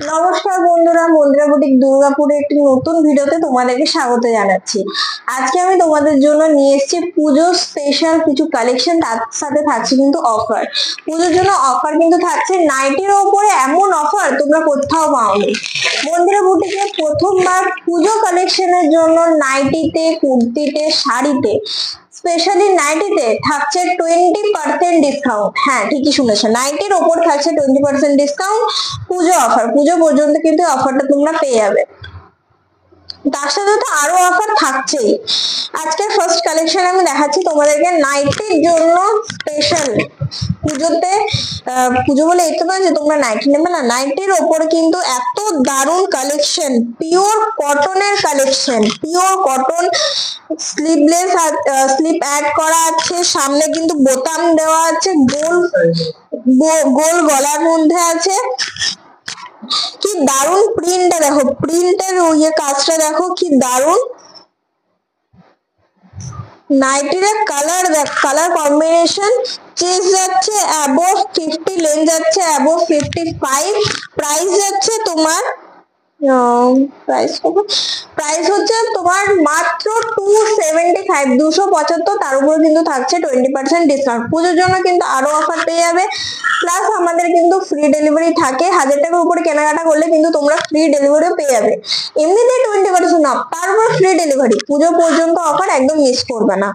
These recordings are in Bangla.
নমস্কার বন্ধুরা, মন্দিরা বুটিক দুর্গাপুরে একটি নতুন ভিডিওতে তোমাদেরকে স্বাগত জানাচ্ছি। আজকে আমি তোমাদের জন্য নিয়ে এসেছি পুজোর স্পেশাল কিছু কালেকশন, তার সাথে থাকছে কিন্তু অফার। পুজোর জন্য অফার কিন্তু থাকছে নাইটির ওপরে, এমন অফার তোমরা কোথাও পাওনি। মন্দিরা বুটিকে প্রথমবার পুজো কালেকশনের জন্য নাইটিতে, কুর্তিতে, শাড়িতে, স্পেশালি নাইটিতে থাকছে 20% ডিসকাউন্ট। হ্যাঁ, ঠিকই শুনেছো, নাইটির ওপর থাকছে 20% ডিসকাউন্ট। পুজো অফার, পুজো পর্যন্ত কিন্তু অফারটা তোমরা পেয়ে যাবে। তার সাথে তো আরো অফার থাকছেই। আজকে ফার্স্ট কালেকশন আমি দেখাচ্ছি তোমাদেরকে নাইটির জন্য স্পেশাল। পুজোতে পুজো বলে এই তো নয় যে তোমরা নাইটি নেবে না, নাইটির ওপরে কিন্তু এত দারুণ কালেকশন, পিওর কটনের কালেকশন, পিওর কটন, স্লিভলেস আর স্লিপ অ্যাড করা আছে, সামনে কিন্তু বোতাম দেওয়া আছে, গোল গোল গলার মধ্যে আছে। কি দারুন প্রিন্টটা দেখো, প্রিন্টের কাজটা দেখো কি দারুন। নাইটির কালার দেখ, কালার কম্বিনেশন চেস যাচ্ছে অ্যাবোভ 50, লেন্থ যাচ্ছে অ্যাবোভ 55, প্রাইস যাচ্ছে তোমার প্রাইস হচ্ছে তোমার মাত্র 275, 275। তার উপরে কিন্তু থাকছে 20% ডিসকাউন্ট। পুজোর জন্য কিন্তু আরো অফার পেয়ে যাবে। প্লাস আমাদের কিন্তু ফ্রি ডেলিভারি থাকে, 1000 টাকার উপরে কেনাকাটা করলে কিন্তু তোমরা ফ্রি ডেলিভারিও পেয়ে যাবে। এমনিতে 20% অফ, তারপর ফ্রি ডেলিভারি। পুজো পর্যন্ত অফার, একদম মিস করবে না।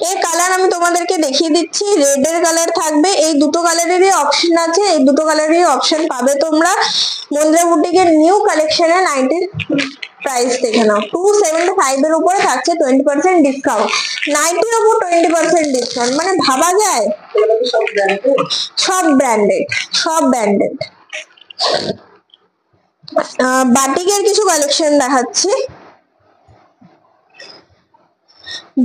এর কালার আমি তোমাদেরকে দেখিয়ে দিচ্ছি। রেড এর কালার থাকবে, এই দুটো কালারেরই অপশন আছে, এই দুটো কালারেরই অপশন পাবে তোমরা। মন্দিরা বুটিকের নিউ কালেকশনে নাইটির প্রাইস দেখে নাও, 275 এর উপরে থাকছে 20% ডিসকাউন্ট। নাইটির উপর 20% ডিসকাউন্ট, মানে ভাবা যায়। সব ব্র্যান্ডেড, সব ব্র্যান্ডেড। বাটিকের কিছু কালেকশন দেখাচ্ছি,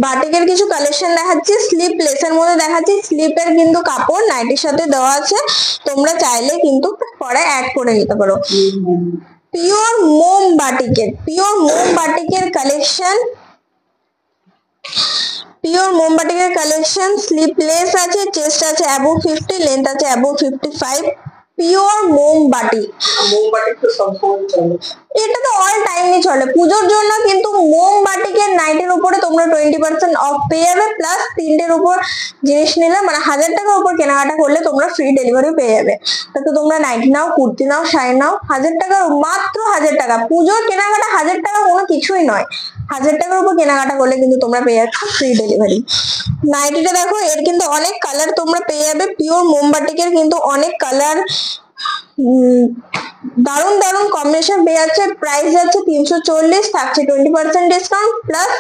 বাটিকের কিছু কালেকশন দেখাচ্ছি। স্লিপলেস এর মধ্যে দেখাচ্ছি, স্লিপের কিন্তু কাপড় নাইটির সাথে দেওয়া আছে, তোমরা চাইলে কিন্তু পরে অ্যাড করে নিতে পারো। পিওর মোম বাটিকের, পিওর মোম বাটিকের কালেকশন, পিওর মোম বাটিকের কালেকশন। স্লিপলেস আছে, চেস্ট আছে অ্যাবোভ 50, লেন্থ আছে অ্যাবোভ 55। পিওর মোম বাটিক, এটা তো অল টাইমই চলে। পুজোর জন্য কিন্তু মোম বাটিকের নাইটের উপরে তোমরা 20% অফ পেয়ে যাবে। প্লাস তিনটের উপর জিনিস নিলে, মানে 1000 টাকার উপর কেনাকাটা করলে তোমরা ফ্রি ডেলিভারি পেয়ে যাবে। তো তোমরা নাইটি নাও, কুর্তি নাও, শাড়ি নাও, 1000 টাকা, মাত্র 1000 টাকা। পুজোর কেনাকাটা 1000 টাকা কোনো কিছুই নয়। 1000 টাকার উপর কেনাকাটা করলে কিন্তু তোমরা পেয়ে যাচ্ছ ফ্রি ডেলিভারি। নাইটিটা দেখো, এর কিন্তু অনেক কালার তোমরা পেয়ে যাবে। পিওর মোম বাটিকের কিন্তু অনেক কালার, দারুন দারুন কম্বিনেশন পেয়ে যাচ্ছে। প্রাইস যাচ্ছে 340, থাকছে 20% ডিসকাউন্ট। প্লাস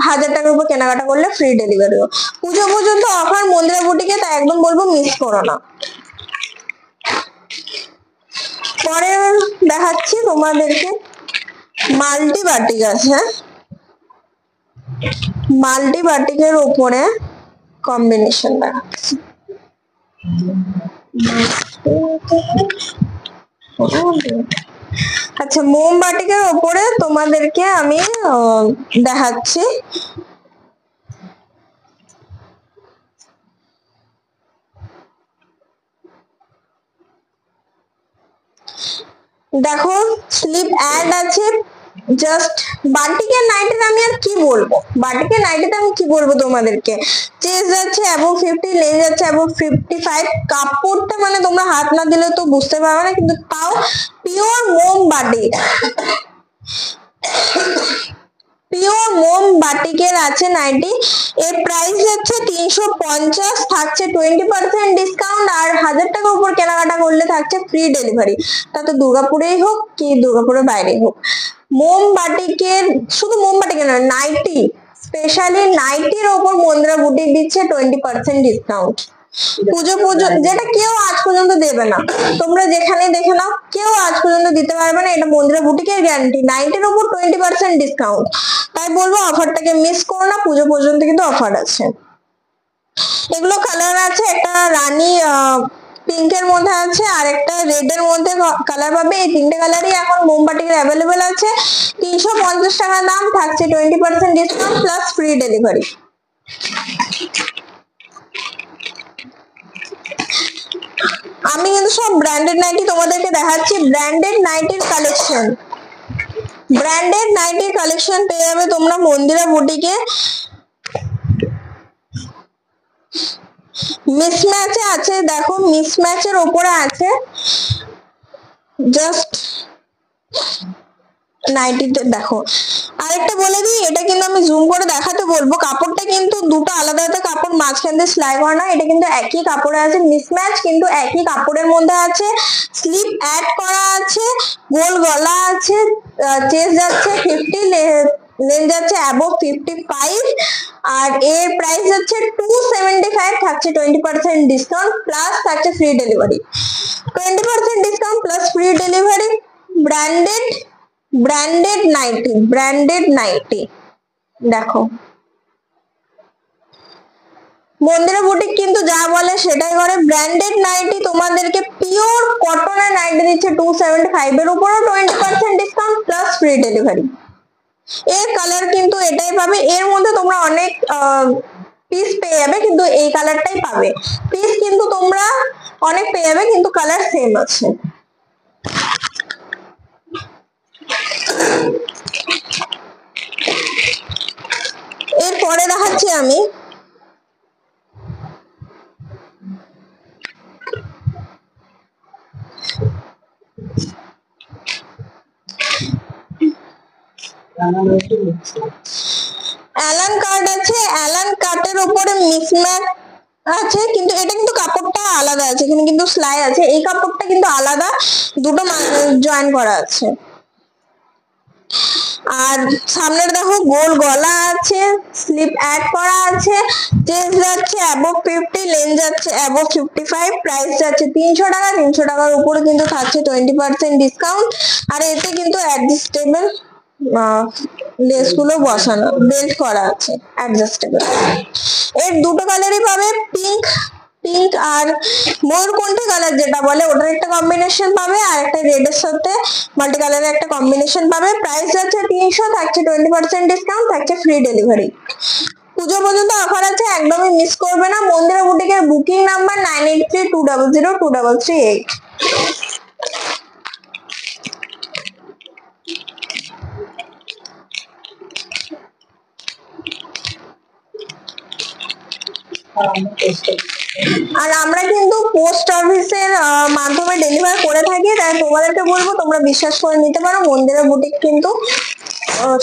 1000 টাকার উপর কেনাকাটা করলে ফ্রি ডেলিভারিও। পুজো পর্যন্ত অফার মন্দিরা বুটিকে, তাই একদম বলবো মিস করো না। পরে দেখাচ্ছি তোমাদেরকে মাল্টি বাটিক আছে, মাল্টি বাটিকের উপরে কম্বিনেশন দেখাচ্ছি। আচ্ছা, মোমবাটিকের উপরে তোমাদেরকে আমি দেখাচ্ছি। দেখো, স্লিপ অ্যাড আছে। জাস্ট বাটিকের নাইটিতে আমি আর কি বলবো, বাটিকের নাইটিতে আমি কি বলবো তোমাদেরকে। চেস্ট যাচ্ছে অ্যাবোভ 50, লেন্থ যাচ্ছে অ্যাবোভ 55। কাপড়টা মানে তোমরা হাত না দিলে তো বুঝতে পারবে না, কিন্তু তাও পিওর মোম বাটিক, পিওর মোম বাটিকের আছে নাইটি। এর প্রাইস যাচ্ছে 350, থাকছে 20% ডিসকাউন্ট। আর 1000 টাকার উপর কেনাকাটা করলে থাকছে ফ্রি ডেলিভারি, তাতে দুর্গাপুরেই হোক কি দুর্গাপুরের বাইরে হোক। মোম বাটিকের, শুধু মোম বাটিকের নয়, নাইটি, স্পেশালি নাইটির ওপর মন্দিরা বুটিক দিচ্ছে 20% ডিসকাউন্ট। পুজো পুজো, যেটা কেউ আজ পর্যন্ত দেবে না। তোমরা যেখানে দেখে নাও, কেউ আজ পর্যন্ত দিতে পারবে না। এটা মন্দিরা বুটিকের গ্যারান্টি, নাইটির উপর 20% ডিসকাউন্ট। তাই বলবো অফারটাকে মিস করো না, পুজো পর্যন্ত কিন্তু অফার আছে। এগুলো কালার আছে, একটা রানী পিঙ্কের মধ্যে আছে, আর একটা রেড এর মধ্যে কালার পাবে। এই তিনটে কালারই এখন মোমবাটিকের অ্যাভেলেবেল আছে। 350 টাকা দাম, থাকছে 20% ডিসকাউন্ট প্লাস ফ্রি ডেলিভারি। আমি কিন্তু সব ব্র্যান্ডেড নাইটি তোমাদেরকে দেখাচ্ছি। ব্র্যান্ডেড নাইটির কালেকশন, ব্র্যান্ডেড নাইটির কালেকশন পেয়ে যাবে তোমরা মন্দিরা বুটিকে। মিসম্যাচে আছে, দেখো মিসম্যাচের উপরে আছে জাস্ট নাইটিতে। দেখো আরেকটা বলে দিই, এটা কিন্তু আমি জুম করে দেখাতে বলবো, কাপড়টা কিন্তু দুটো আলাদা আলাদা কাপড়, মাঝখান দিয়ে সেলাই করা না, এটা কিন্তু একই কাপড়ে আছে। মিসম্যাচ কিন্তু একই কাপড়ের মধ্যে আছে, স্লিপ অ্যাড করা আছে, গোল গলা আছে, চেস্ট যাচ্ছে 50, লেন যাচ্ছে অ্যাবভ 55, আর এর প্রাইস হচ্ছে 275, থাকছে 20% ডিসকাউন্ট প্লাস থাকছে free delivery. 20% discount plus free delivery. Branded branded nighty, branded nighty দেখো। মন্দিরা বুটিক কিন্তু যা বলে সেটাই করে। ব্র্যান্ডেড নাইটি তোমাদেরকে পিওর কটনের নাইটি দিচ্ছে 275 এর উপরও 20% ডিসকাউন্ট প্লাস ফ্রি ডেলিভারি। এর কালার কিন্তু এটাই পাবে, এর মধ্যে তোমরা অনেক পিস পেয়ে যাবে, কিন্তু এই কালারটাই পাবে। পিস কিন্তু তোমরা অনেক পেয়ে যাবে, কিন্তু কালার সেম আছে। এরপরে দেখাচ্ছি আমি অ্যালান কাট আছে। অ্যালান কাটের উপরে মিসম্যাচ আছে, কিন্তু এটা কিন্তু কাপড়টা আলাদা আছে, এখানে কিন্তু সেলাই আছে, এই কাপড়টা কিন্তু আলাদা, দুটো জয়েন করা আছে। আর সামনের দেখো গোল গলা আছে, স্লিপ অ্যাড করা আছে, চেস্ট যাচ্ছে অ্যাবভ 50, লেন যাচ্ছে অ্যাবভ 55, প্রাইস যাচ্ছে 300 টাকা। 300 টাকার উপরে কিন্তু থাকছে 20% ডিসকাউন্ট। আর এতে কিন্তু অ্যাডজাস্টেবল লেস গুলো বসানো, বেল্ট করা আছে অ্যাডজাস্টেবল। এর দুটো কালারই পাবে, পিঙ্ক পিঙ্ক আর ময়ূরকণ্ঠী কালার যেটা বলে ওটার একটা কম্বিনেশন পাবে, আর একটা রেড এর সাথে মাল্টি কালারের একটা কম্বিনেশন পাবে। প্রাইস যাচ্ছে 300, থাকছে 20% ডিসকাউন্ট, থাকছে ফ্রি ডেলিভারি। পুজো পর্যন্ত অফার আছে, একদমই মিস করবে না। মন্দিরা বুটিকের বুকিং নাম্বার 9832002338। আর আমরা কিন্তু পোস্ট অফিসের মাধ্যমে ডেলিভার করে থাকি, তাই তোমাদেরকে বলবো তোমরা বিশ্বাস করে নিতে পারো। মন্দিরা বুটিক কিন্তু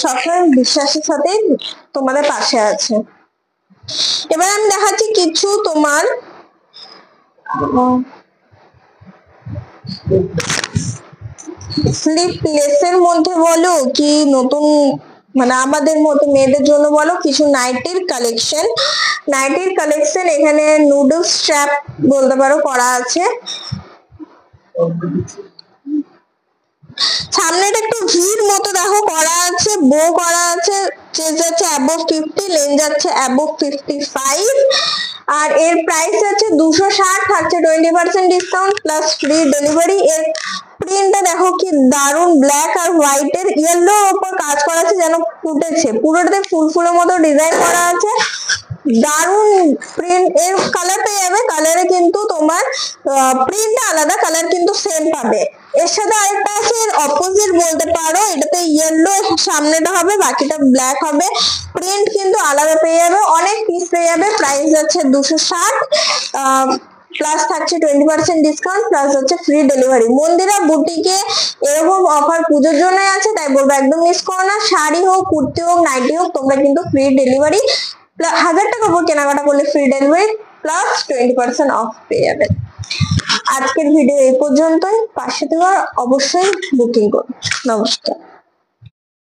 সবসময় বিশ্বাসের সাথে তোমাদের পাশে আছে। এবার আমি দেখাচ্ছি কিছু তোমার স্লিপলেসের মধ্যে বলো কি নতুন, মানে আমাদের মতো মেয়েদের জন্য বলো, কিছু নাইটির কালেকশন। নাইটির কালেকশন এখানে নুডলস স্ট্র্যাপ বলতে পারো করা আছে। সামনেটা একটু ভিড় মতো দেখো করা আছে, বো করা আছে, চেস্ট যাচ্ছে অ্যাবভ 50, লেন যাচ্ছে অ্যাবভ 55, আর এর প্রাইস আছে 260, থাকছে 20% ডিসকাউন্ট প্লাস ফ্রি ডেলিভারি। এর প্রিন্টটা দেখো কি দারুন, ব্ল্যাক আর হোয়াইট এর ইয়েলোর উপর কাজ করা আছে, যেন ফুটেছে, পুরোটাতে ফুল ফুলের মতো ডিজাইন করা আছে, দারুন প্রিন্ট। এর কালার পেয়ে যাবে, কালারে কিন্তু তোমার প্রিন্টটা আলাদা, কালার কিন্তু সেম পাবে। এর সাথে আরেকটা আছে এর অপোজিট বলতে পারো, এটাতে ইয়েলো সামনেটা হবে, বাকিটা ব্ল্যাক হবে, প্রিন্ট কিন্তু আলাদা পেয়ে যাবে, অনেক পিস পেয়ে যাবে। প্রাইস যাচ্ছে 260, প্লাস থাকছে 20% ডিসকাউন্ট প্লাস হচ্ছে ফ্রি ডেলিভারি। মন্দিরা বুটিকে এরকম অফার পুজোর জন্য আছে, তাই বলবো একদম মিস করো না। শাড়ি হোক, কুর্তি হোক, নাইটি হোক, তোমরা কিন্তু ফ্রি ডেলিভারি, 1000 টাকা উপর কেনাকাটা করলে ফ্রি ডেলিভারি প্লাস 20% অফ পেয়ে যাবে। আজকের ভিডিও এই পর্যন্তই, পাশে থেকে অবশ্যই বুকিং করো। নমস্কার।